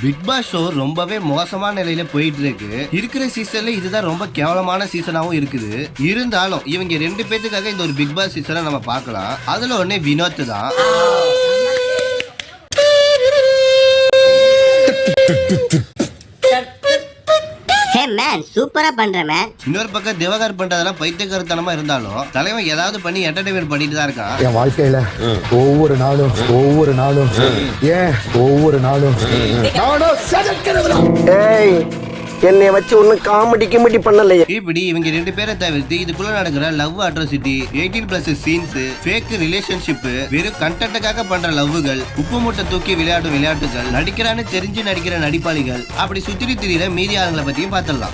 Big Boss show ரொம்பவே மோசமான நிலையில போயிட்டு இருக்கு. இருக்கிற சீசன்ல இதுதான் ரொம்ப கேவலமான சீசனாவும் இருக்குது. இருந்தாலும் இவங்க 2 பேத்துக்காக இந்த ஒரு பிக் பாஸ் சீசனை நம்ம பார்க்கலாம். அதுல ஒண்ணே வினோத் தான். சூப்பரா பண்ற மேன். இன்னொரு பக்கம் திவாகர் பண்றதெல்லாம் பைத்தியக்காரத்தனமா இருந்தாலும் தலைவன் ஏதாவது பண்ணி என்டர்டைன்மெண்ட் பண்ணிட்டு தான் இருக்கான். என் வாழ்க்கையில ஒவ்வொரு நாளும் என்னை வச்சு ஒன்னும் காமெடி கிமெடி பண்ணலையே. இப்படி இவங்க 2 பேரை தவிர்த்து இதுக்குள்ள நடக்கிற love atrocity, 18+ scenes, fake relationship, வெறும் கண்டென்ட்டுக்காக பண்ற லவ்வுகள், உப்பு மூட்டை தூக்கி விளையாடும் விளையாட்டுகள், நடிக்கிறான்னு தெரிஞ்சு நடிக்கிற நடிப்பாளிகள், அப்படி சுத்தி திரியிற மீதி ஆளுங்களை பத்தியும் பார்த்துடலாம்.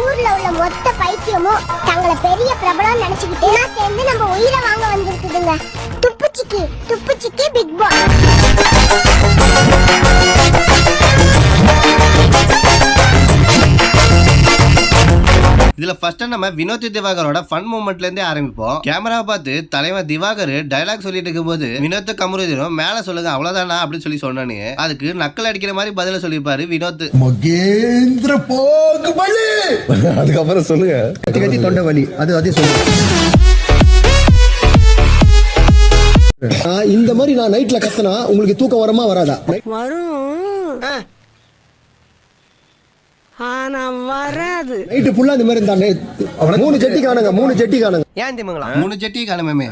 ஊர்ல உள்ள மொத்த பைத்தியமும் தங்களை பெரிய பிரபலம் நினைச்சுக்கிட்டு சேர்ந்து நம்ம உயிரை வாங்க வந்திருக்குதுங்க. துப்புச்சிக்கு பிக் பாஸ். இதுல ஃபர்ஸ்ட் நம்ம வினோத் திவாகரோட ஃபன் மூமெண்ட்ல இருந்தே ஆரம்பிப்போம். கேமரா பார்த்து தலைவன் திவாகர் டயலாக் சொல்லிட்டு இருக்கும்போது வினோத் கமருதீனும் மேல சொல்லுங்க அவ்வளவுதானா அப்படின்னு சொல்லி சொன்னானே, அதுக்கு நக்கல் அடிக்கிற மாதிரி பதில சொல்லிருப்பாரு வினோத். மகேந்திர போகுபலி. அதுக்கப்புறம் சொல்லுங்க கத்தி தொண்டை வலி. அதே சொல்லுங்க. இந்த மாதிரி நான் நைட்ல கத்தனா உங்களுக்கு தூக்கம் வரமா வராதா? வரும், ஆனா வராது. நைட்டு ஃபுல்லா இந்த மாதிரி இருந்தாங்க. 3 ஜட்டி காணுங்க. ஏன் திமுங்களா 3 ஜட்டி காணுமே.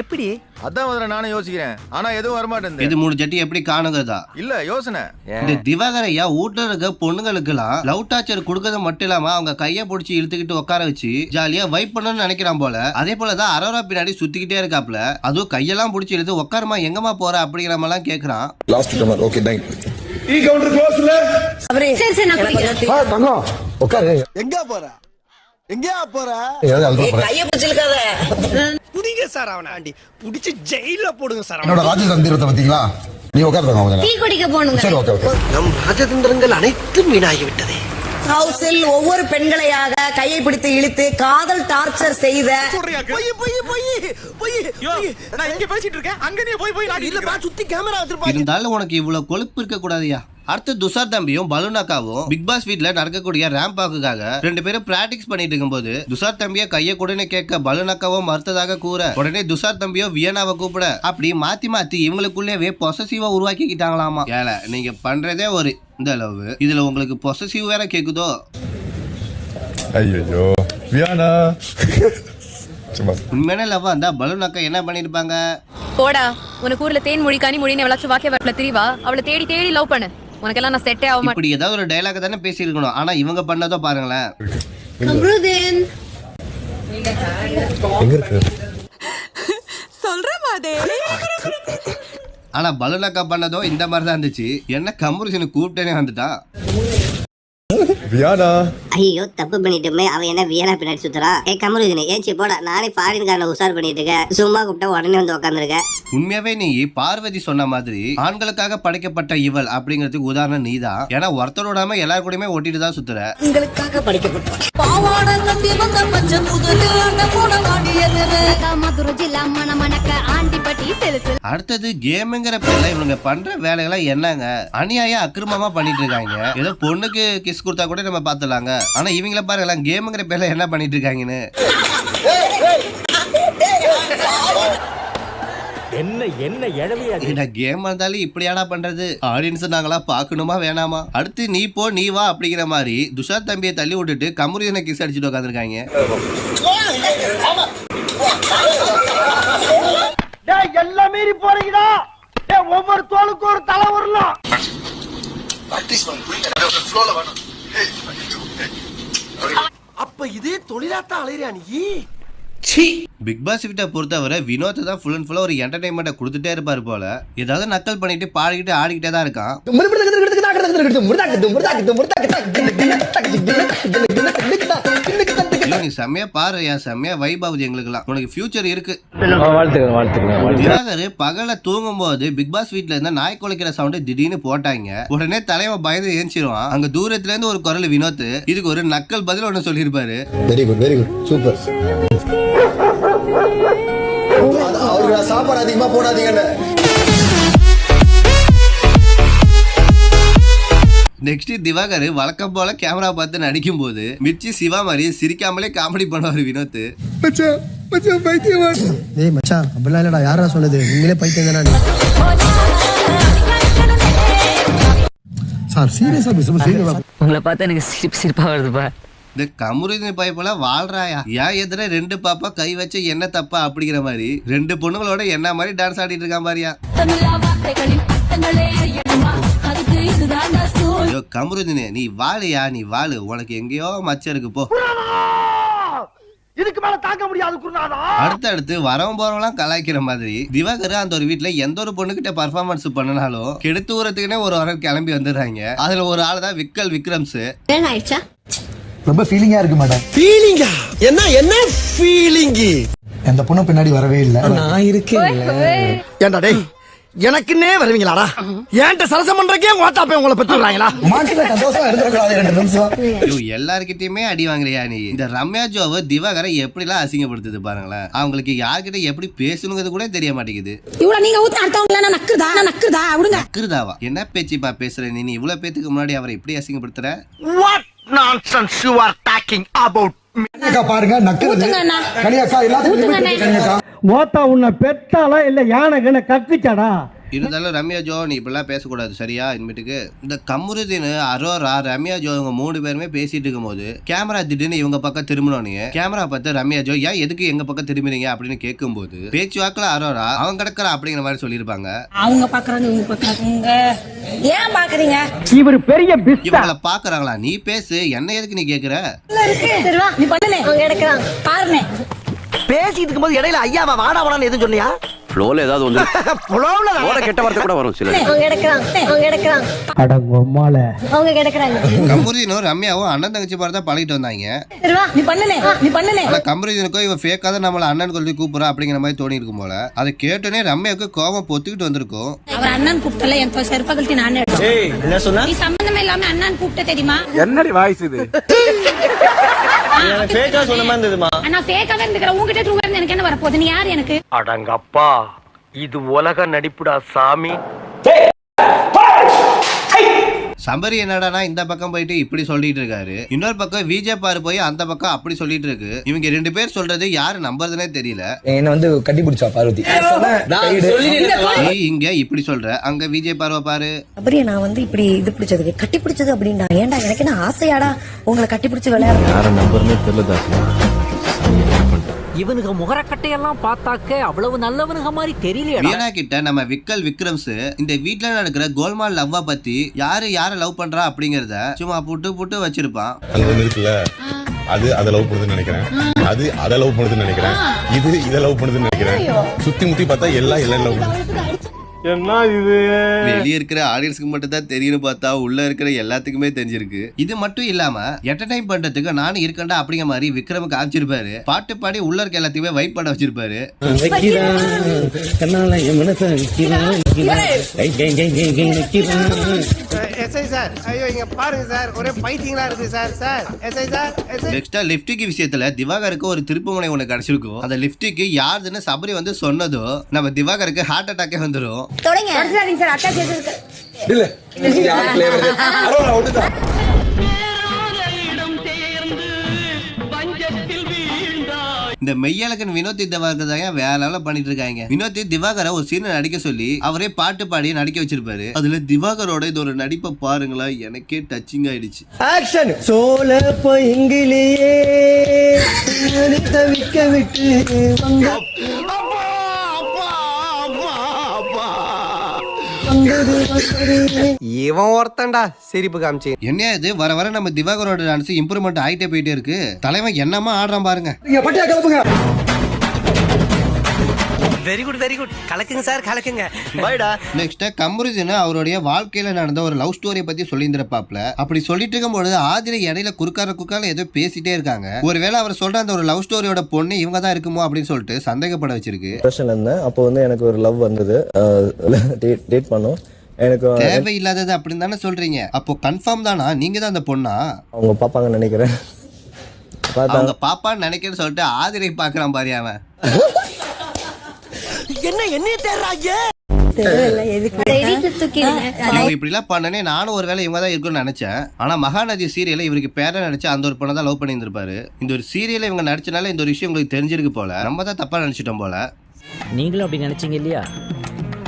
எப்படி? அதான் முதல்ல நானும் யோசிக்கிறேன். ஆனா எதுவும் வரமாட்டேன். இது 3 ஜட்டி எப்படி காணுங்கதா? இல்ல யோசனை. இந்த திவாகரையா வீட்டுல இருக்க பொண்ணுங்களுக்கு எல்லாம் லவ் டார்ச்சர் கொடுக்கறது மட்டும் இல்லாம அவங்க கைய பிடிச்சி இழுத்துக்கிட்டு உட்கார வச்சு ஜாலியா வைப் பண்ணணும்னு நினைக்கிறான் போல. அதே போலதான் அரோரா பின்னாடி சுத்திக்கிட்டே இருக்காப்ல. அதுவும் கையெல்லாம் பிடிச்சி இழுத்து உட்காரமா எங்கம்மா போற அப்படிங்கிற மாதிரி எல்லாம் கேக்குறான். லாஸ்ட் டமர் ஓகே டைம். ஈ கவுண்டர் க்ளோஸ்ல. சரி நான் குடிக்கிறேன். தங்கம் உட்காரு. எங்க போற கைய பிடிச்சிருக்காத. புடிங்க சார், அவனை ஆண்டி புடிச்சு ஜெயில போடுங்க சார். என்னோட ராஜதந்திரத்தை பாத்தீங்களா? நீ உட்காருங்க. டீ குடிக்க போணுங்க. சரி ஓகே. நம் ராஜதந்திரங்கள் அனைத்தும் வீணாகி விட்டதே. ஹவுஸில் ஒவ்வொரு பெண்களையாக கையை பிடித்து இழுத்து காதல் டார்ச்சர் செய்த இருந்தாலும் உனக்கு இவ்வளவு கொழுப்பு இருக்க கூடாதியா? அடுத்து துஷார் தம்பியும் பலூனாக்காவும் பிக் பாஸ் வீட்ல நடக்கக்கூடிய ரேம்ப் வாக்குக்காக 2 பேரும் பிராக்டிஸ் பண்ணிட்டு இருக்கும்போது துஷார் தம்பிய கைய கூடனே கேட்க பலூனாக்காவும் மறுத்ததாக கூற உடனே துஷார் தம்பியோ வியனாவை கூப்பிட அப்படி மாத்தி இவங்களுக்குள்ளேயே பொசசிவா உருவாக்கிக்கிட்டாங்களாமா. ஏல நீங்க பண்றதே ஒரு இந்த லவ், இதுல உங்களுக்கு பொசசிவ் வேற கேக்குதோ? ஐயோ வியானா உண்மையான லவ்வா இருந்தா பலூனாக்கா என்ன பண்ணிருப்பாங்க? போடா, உனக்கு ஊர்ல தேன் மொழி கனி மொழின்னு எவ்வளவு வாக்கிய வரல தெரியவா? அவளை தேடி லவ் பண்ணு. உனக்கெல்லாம் நான் செட்டே ஆக மாட்டேன். இப்படி ஏதாவது ஒரு டயலாக் தானே பேசி இருக்கணும். ஆனா இவங்க பண்ணதோ பாருங்களேன். கம்ருதீன் எங்க இருக்கு சொல்ற மாதிரி. ஆனா பலூனாக்கா பண்ணதோ இந்த மாதிரி தான் இருந்துச்சு. என்ன கமருதீனை கூப்பிட்டேனே வந்துட்டான். வியானா ஐயோ தப்பு பண்ணிட்டுமே. அவன் என்ன வியனா பின்னாடி சுத்துறா? கமருதீன் ஏச்சி போடா. நானே ஃபாரின் காரனை உசார் பண்ணிட்டு இருக்கேன். சும்மா கூப்பிட்டா உடனே வந்து உட்காந்துருக்க. உண்மையாவே நீ பார்வதி சொன்ன மாதிரி ஆண்களுக்காக படைக்கப்பட்ட இவள் அப்படிங்கிறதுக்கு உதாரணம் நீதான். ஏன்னா ஒருத்தரோடாம எல்லாரும் கூடயுமே ஒட்டிட்டு தான் சுத்துற. உங்களுக்காக படிக்கப்பட்டோம். அடுத்தது கேம்ங்கிற பேர்ல இவங்க பண்ற வேலையெல்லாம் என்னங்க அநியாயம் அக்கிரமமா பண்ணிட்டு இருக்காங்க. ஏதோ பொண்ணுக்கு கிஸ் கொடுத்தா கூட நம்ம பாத்துலாங்க. ஆனா இவங்கள பாருங்க கேம்ங்கிற பேர்ல என்ன பண்ணிட்டு இருக்காங்கன்னு. என்ன கேம் இருந்தாலும் இப்படியாடா பண்றது? ஆடியன்ஸ் நாங்களா பாக்கணுமா வேணாமா? அடுத்து நீ போ நீ வா அப்படிங்கிற மாதிரி துஷார் தம்பியை தள்ளி விட்டுட்டு கமருதீனை கிஸ் அடிச்சுட்டு உட்காந்துருக்காங்க. எல்லாம் மீறி போறீங்கடா. ஒவ்வொரு தோளுக்கு ஒரு தலை வரலாம். அப்ப இதே தொழிலாத்தான் அலையிறியா நீ? பிக் பாஸ் கிட்ட பொறுத்தவரை வினோத் தான் ஃபுல் அண்ட் ஃபுல்லா ஒரு என்டர்டைன்மெண்ட்டை கொடுத்துட்டே இருப்பாரு போல. ஏதாவது நக்கல் பண்ணிட்டு பாடிக்கிட்டு ஆடிக்கிட்டே தான் இருக்கான். நீ செம்மையா பாரு, செம்மையா வைப் ஆகுது எங்களுக்குலாம். உனக்கு ஃபியூச்சர் இருக்கு. திவாகர் பகல தூங்கும் போது பிக் பாஸ் வீட்ல இருந்த நாய் குலைக்கிற சவுண்ட் திடீர்னு போட்டாங்க. உடனே தலைவன் பயந்து ஏஞ்சிருவான். அங்க தூரத்துல இருந்து ஒரு குரல் வினோத் இதுக்கு ஒரு நக்கல் பதில் ஒண்ணு சொல்லியிருப்பாரு. Very good super. அவருக்கு சாப்பாடு அதிகமா போடாதீங்கன்னு. நெக்ஸ்ட் திவாகர் வழக்கம் போல கேமரா பார்த்து நடிக்கும் போது மிர்ச்சி சிவா மாதிரி சிரிக்காமலே காமெடி பண்ணுவார் வினோத். மச்சான் மச்சான் பைத்தியமா. ஏய் மச்சான் அப்படிலாம் இல்லடா, யாரா சொன்னது? நீங்களே பைத்தியம் தானே. சார் சீரியஸா பேசுமா? சீரியஸா உங்களை பார்த்தா எனக்கு சிரிப்பா வருதுப்பா. இந்த கமருதீன் பைப்பெல்லாம் வாழ்றாயா? ஏன் எதிர 2 பாப்பா கை வச்சு என்ன தப்பா அப்படிங்கிற மாதிரி 2 பொண்ணுங்களோட என்ன மாதிரி டான்ஸ் ஆடிட்டு இருக்கான் பாரியா. ஐயோ கமருதீன், நீ வாழுயா, நீ வாழு. உனக்கு எங்கேயோ மச்சம் இருக்கு போ. இதுக்கு மேல தாங்க முடியாது குருநாதா. அடுத்து வரவன் போறவங்களாம் கலாய்க்கிற மாதிரி திவாகர் அந்த ஒரு வீட்டுல எந்த ஒரு பொண்ணுகிட்ட பர்ஃபார்மன்ஸ் பண்ணனாலும் கெடுத்து ஊறதுக்குன்னே ஒரு வாரம் கிளம்பி வந்துடுறாங்க. அதுல ஒரு ஆள் தான் விக்கல் விக்ரம்ஸ். ஆயிடுச்சா? ரொம்ப ஃபீலிங்கா இருக்கு மேடம். ஃபீலிங்கா? என்ன ஃபீலிங்? எந்த பொண்ணு பின்னாடி வரவே இல்ல. நான் இருக்கேன். ஏன்டா டேய், எனக்குன்னே வருவீங்களாடா? ஏன்ட்ட சரசம் பண்றக்கே ஓட்டாப்பே உங்களை பெற்றுறாங்களா? மாட்டில சந்தோஷமா இருந்திருக்காது 2 நிமிஷம். ஐயோ எல்லார்கிட்டயுமே அடி வாங்குறியா நீ? இந்த ரம்யா ஜோவை திவாகரை எப்படிலாம் அசிங்கப்படுத்துது பாருங்களேன். அவங்களுக்கு யார்கிட்ட எப்படி பேசணுங்கிறது கூட தெரிய மாட்டேங்குது. இவ்வளவு நீங்க ஊத்து அடுத்தவங்கள நக்குதா விடுங்க. நக்குறதாவா? என்ன பேச்சுப்பா பேசுற நீ? இவ்வளவு பேத்துக்கு முன்னாடி அவரை எப்படி அசிங்கப்படுத்துற? What nonsense you are talking about? கனியக்கா பாருங்க நக்குறது. கனியக்கா எல்லாத்துக்கும் கனியக்கா. மோத்தா உன்னை பெத்தாலா இல்ல யானை கண்ண கத்திச்சாடா? இருந்தாலும் ரம்யா ஜோ நீ இப்படிலாம் பேசக்கூடாது சரியா? இனிமேட்டுக்கு இந்த கமருதீன், அரோரா, ரம்யா ஜோ இவங்க 3 பேருமே பேசிட்டு இருக்கும் போது கேமரா திடீர்னு இவங்க பக்கம் திரும்பினோன்னு கேமரா பார்த்து ரம்யா ஜோ ஏன் எதுக்கு எங்க பக்கம் திரும்பினீங்க அப்படின்னு கேட்கும் போது பேச்சுவாக்குல அரோரா அவன் கிடக்குற அப்படிங்கிற மாதிரி சொல்லியிருப்பாங்க. அவங்க பாக்குறாங்க, இவங்க பாக்குறாங்க. ஏன் பாக்குறீங்க? இவர் பெரிய இவங்கள பாக்குறாங்களா? நீ பேசு, என்ன எதுக்கு நீ கேக்குற? நீ பண்ணுனே அவங்க எடுக்கறாங்க பாருனே. பேசிட்டு இருக்கும்போது இடையில ஐயாவா வாடா வாடான்னு எதுவும் சொன்னியா? ஃப்ளோல ஏதாவது வந்து ஃப்ளோல ஓட கெட்ட வார்த்தை கூட வரும் சில. அவங்க எடுக்கறாங்க. அடங்கம்மால அவங்க எடுக்கறாங்க. கமருதீனும் ரம்யாவும் அண்ணன் தங்கச்சி மாதிரி தான் பழகிட்டு வந்தாங்க. நீ பண்ணுனே. ஆனா கமருதீனுக்கும் இவன் ஃபேக்கா தான் நம்மள அண்ணன் சொல்லி கூப்பிடுறா அப்படிங்கிற மாதிரி தோணி இருக்கும் போல. அதை கேட்டோன்னே ரம்யாவுக்கு கோபம் பொத்துக்கிட்டு வந்திருக்கும். அவர் அண்ணன் கூப்பிட்டல என் செருப்பகல்ட்டி நான் எடுத்தேன். ஏய் என்ன சொன்னா? நீ சம்பந்தமே இல்லாம அண்ணன் கூப்பிட்ட தெரியுமா? என்னடி வாய்ஸ் இது? ஃபேக்கா சொன்ன மாதிரி இருந்ததுமா. நான் ஃபேக்காவே இருந்துக்கற. உன்கிட்ட ட்ரூவா இருந்து எனக்கு என்ன வர போகுது? நீ யார் எனக்கு? அடங்கப்பா, இது உலக நடிப்புடா சாமி. சம்பரி என்னடானா இந்த பக்கம் போயிட்டு இப்படி சொல்லிட்டு இருக்காரு, இன்னொரு பக்கம் விஜய் பாரு போய் அந்த பக்கம் அப்படி சொல்லிட்டு இருக்கு. இவங்க 2 பேர் சொல்றது யாரு நம்புறதுனே தெரியல. என்ன வந்து கட்டி பிடிச்சா பார்வதி. நீ இங்க இப்படி சொல்ற, அங்க விஜய் பார்வை பாரு. அப்படியே நான் வந்து இப்படி இது பிடிச்சதுக்கு கட்டி பிடிச்சது அப்படின்னா ஏன்டா எனக்கு என்ன ஆசையாடா உங்களை கட்டி பிடிச்சு விளையாட? யார நம்பர்னே தெரியலடா. இவனுக்கு முகரக்கட்டையெல்லாம் பார்த்தாக்க அவ்வளவு நல்லவனுங்க மாதிரி தெரியல. வீணா கிட்ட நம்ம விக்கல் விக்ரம்ஸ் இந்த வீட்டுல நடக்கிற கோல்மால் லவ்வா பத்தி யார லவ் பண்றா அப்படிங்கறத சும்மா புட்டு வச்சிருப்பான். அது இருக்குல்ல, அது அதை லவ் பண்ணுதுன்னு நினைக்கிறேன், அது அதை லவ் பண்ணுதுன்னு நினைக்கிறேன், இது இதை லவ் பண்ணுதுன்னு நினைக்கிறேன். சுத்தி முத்தி பார்த்தா எல்லாம் லவ் பண்ணுது. என்ன இது? வெளியே இருக்கிற ஆடியன்ஸ்க்கு மட்டும் தான் தெரியும்னு பார்த்தா உள்ள இருக்கிற எல்லாத்துக்குமே தெரிஞ்சிருக்கு. இது மட்டும் இல்லாம என்டர்டைன் பண்றதுக்கு நானும் இருக்கேன்டா அப்படிங்கிற மாதிரி விக்ரமுக்கு காமிச்சிருப்பாரு. பாட்டு பாடி உள்ள இருக்க எல்லாத்தையுமே வைப் பண்ண வச்சிருப்பாரு. எஸ்ஐ சார், ஐயோ இங்க பாருங்க சார், ஒரே பைத்தியங்களா இருக்கு sir. Sir SI sir, SI. நெக்ஸ்டா லிப்டிக் விஷயத்துல திவாகருக்கு ஒரு திருப்புமுனை ஒண்ணு கிடைச்சிருக்கும். அந்த லிப்டிக் யாருன்னு சபரி வந்து சொன்னதோ நம்ம திவாகருக்கு ஹார்ட் அட்டாக்கே வந்துடும். தொடங்க சார், அட்டாச் இருக்கு. இல்ல யார் ஃப்ளேவர் அரோரா ஓடுதா? இந்த மெய்யழகன் வினோத் திவாகர் தான் வேற லெவல்ல பண்ணிட்டு இருக்காங்க. வினோத் திவாகரை ஒரு சீன் நடிக்க சொல்லி அவரே பாட்டு பாடி நடிக்க வச்சிருப்பாரு. அதுல திவாகரோட இது ஒரு நடிப்பை பாருங்களா, எனக்கே டச்சிங் ஆயிடுச்சு. ஆக்ஷன். சோல பைங்கிலியே தவிக்க விட்டு வந்த இவன் ஒருத்தன்டா சிரிப்பு காமிச்சு. என்ன இது வர வர நம்ம திவாகரோட டான்ஸ் இம்ப்ரூவ்மெண்ட் ஆயிட்டே போயிட்டே இருக்கு. தலைவன் என்னமா ஆடுறான் பாருங்க. பட்டியா கிளப்புங்க. வெரி குட் கலக்குங்க சார், கலக்குங்க. பைடா. நெக்ஸ்ட் கமருதீன் அவருடைய வாழ்க்கையில நடந்த ஒரு லவ் ஸ்டோரியை பத்தி சொல்லியிருந்திருப்பாப்ல. அப்படி சொல்லிட்டு இருக்கும்போது ஆதிரை இடையில குறுக்கால ஏதோ பேசிட்டே இருக்காங்க. ஒருவேளை அவர் சொல்ற அந்த ஒரு லவ் ஸ்டோரியோட பொண்ணு இவங்க தான் இருக்குமோ அப்படின்னு சொல்லிட்டு சந்தேகப்பட வச்சிருக்கு. அப்போ வந்து எனக்கு ஒரு லவ் வந்தது, டேட் பண்ணோம். எனக்கு தேவையில்லாதது அப்படின்னு தானே சொல்றீங்க. அப்போ கன்ஃபார்ம் தானா நீங்க தான் அந்த பொண்ணா? அவங்க பாப்பாங்கன்னு நினைக்கிறேன். அவங்க பாப்பான்னு நினைக்கிறேன்னு சொல்லிட்டு ஆதிரை பாக்குறான் பாரு அவன். என்ன தேடுறாங்க? இவங்க இப்படி எல்லாம் பண்ணனே நானும் ஒரு வேளை இவங்க தான் இருக்கும்னு நினைச்சேன். ஆனா மகாநதி சீரியல்ல இவருக்கு பேரை நடிச்சு அந்த ஒரு பொண்ணை தான் லவ் பண்ணி இருந்திருப்பாரு. இந்த ஒரு சீரியல்ல இவங்க நடிச்சனால இந்த ஒரு விஷயம் உங்களுக்கு தெரிஞ்சிருக்கு போல. நம்ம தான் தப்பா நினைச்சிட்டோம் போல. நீங்களும் அப்படி நினைச்சீங்க இல்லையா?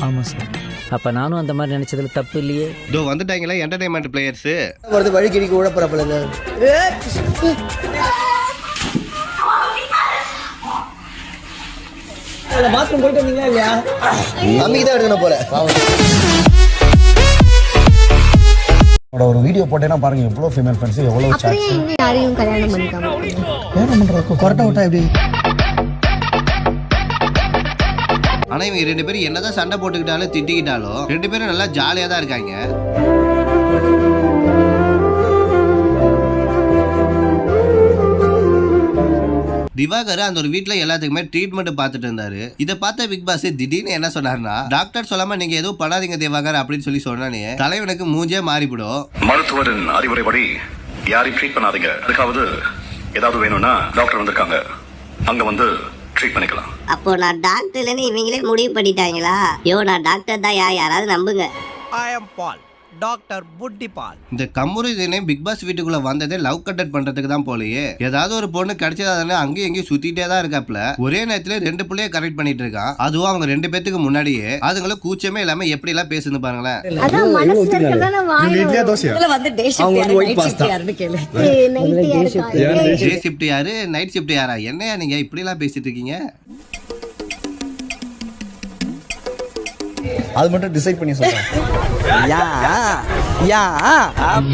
ஆமா சார். அப்ப நானும் அந்த மாதிரி நினைச்சதுல தப்பு இல்லையே. இதோ வந்துட்டாங்களா என்டர்டைன்மெண்ட் பிளேயர்ஸ். வருது வழி கிடிக்கு உழப்பறப்பல. பாத்ரூம் போயிட்டு வந்தீங்களா இல்லையா? அம்மிக்கு தான் எடுக்கணும் போல. ஒரு வீடியோ போட்டேன்னா பாருங்க எவ்வளவு ஃபீமேல் ஃப்ரெண்ட்ஸ் எவ்வளவு சாட்ஸ். யாரையும் கல்யாணம் பண்ணிக்காம என்ன பண்றதுக்கு கொரட்டை விட்டா எப்படி? ஆனா இவங்க ரெண்டு பேரும் என்னதான் சண்டை போட்டுக்கிட்டாலும் திட்டிக்கிட்டாலும் ரெண்டு பேரும் நல்லா ஜாலியா தான் இருக்காங்க. திவாகர் அந்த ஒரு வீட்டுல எல்லாத்துக்குமே ட்ரீட்மெண்ட் பார்த்துட்டு இருந்தாரு. இதை பார்த்த பிக் பாஸ் திடீர்னு என்ன சொன்னாருன்னா, டாக்டர் சொல்லாம நீங்க எதுவும் பண்ணாதீங்க திவாகர் அப்படின்னு சொல்லி சொன்னானே தலைவனுக்கு மூஞ்சே மாறிவிடும். மருத்துவரின் அறிவுரைப்படி யாரையும் ட்ரீட் பண்ணாதீங்க. அதுக்காவது ஏதாவது வேணும்னா டாக்டர் வந்திருக்காங்க, அங்க வந்து ட்ரீட் பண்ணிக்கலாம். அப்போ நான் டாக்டர் இல்லைன்னு இவங்களே முடிவு பண்ணிட்டாங்களா? நான் டாக்டர் தான், யாராவது நம்புங்க. I am Paul. டாக்டர் புட்டி பால். இந்த கமுருதீனை பிக் பாஸ் வீட்டுக்குள்ள வந்ததே லவ் கண்டெக்ட் பண்றதுக்கு தான் போலயே. ஏதாவது ஒரு பொண்ணு கிடைச்சதானே அங்கேயும் எங்கேயும் சுத்திட்டே தான் இருக்காப்ல. ஒரே நேரத்துல ரெண்டு புள்ளைய கரெக்ட் பண்ணிட்டு இருக்கான். அதுவும் அவங்க ரெண்டு பேத்துக்கு முன்னாடியே. அதுங்கள கூச்சமே இல்லாம எப்படி எல்லாம் பேசுது பாருங்களேன். அதான் மனசுல இருக்கதான வாய். இட்லியா தோசையா? இதுல வந்து டே ஷிஃப்ட் நைட் ஷிஃப்ட் யாருன்னு கேளு. டே ஷிஃப்ட் யாரு நைட் ஷிஃப்ட் யாரா? என்னையா நீங்க இப்படி எல்லாம் பேசிட்டு இருக்கீங்க? அது மட்டும் டிசைட் பண்ணி சொல்றேன்.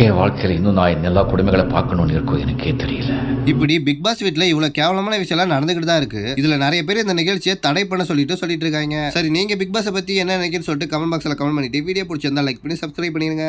என் வாழ்க்கையில இன்னும் நான் எல்லா குடும்பங்களை பார்க்கணும்னு இருக்கும் எனக்கே தெரியல. இப்படி பிக் பாஸ் வீட்ல இவ்வளவு கேவலமான விஷயம் எல்லாம் நடந்துகிட்டு தான் இருக்கு. இதுல நிறைய பேர் இந்த நிகழ்ச்சியை தடை பண்ண சொல்லிட்டு இருக்காங்க. சரி, நீங்க பிக் பாஸ் பத்தி என்ன நினைக்கிறீங்கன்னு சொல்லிட்டு கமெண்ட் பாக்ஸ்ல கமெண்ட் பண்ணிட்டு வீடியோ பிடிச்சிருந்தா லைக் பண்ணி சப்ஸ்கிரைப் பண்ணிருங்க.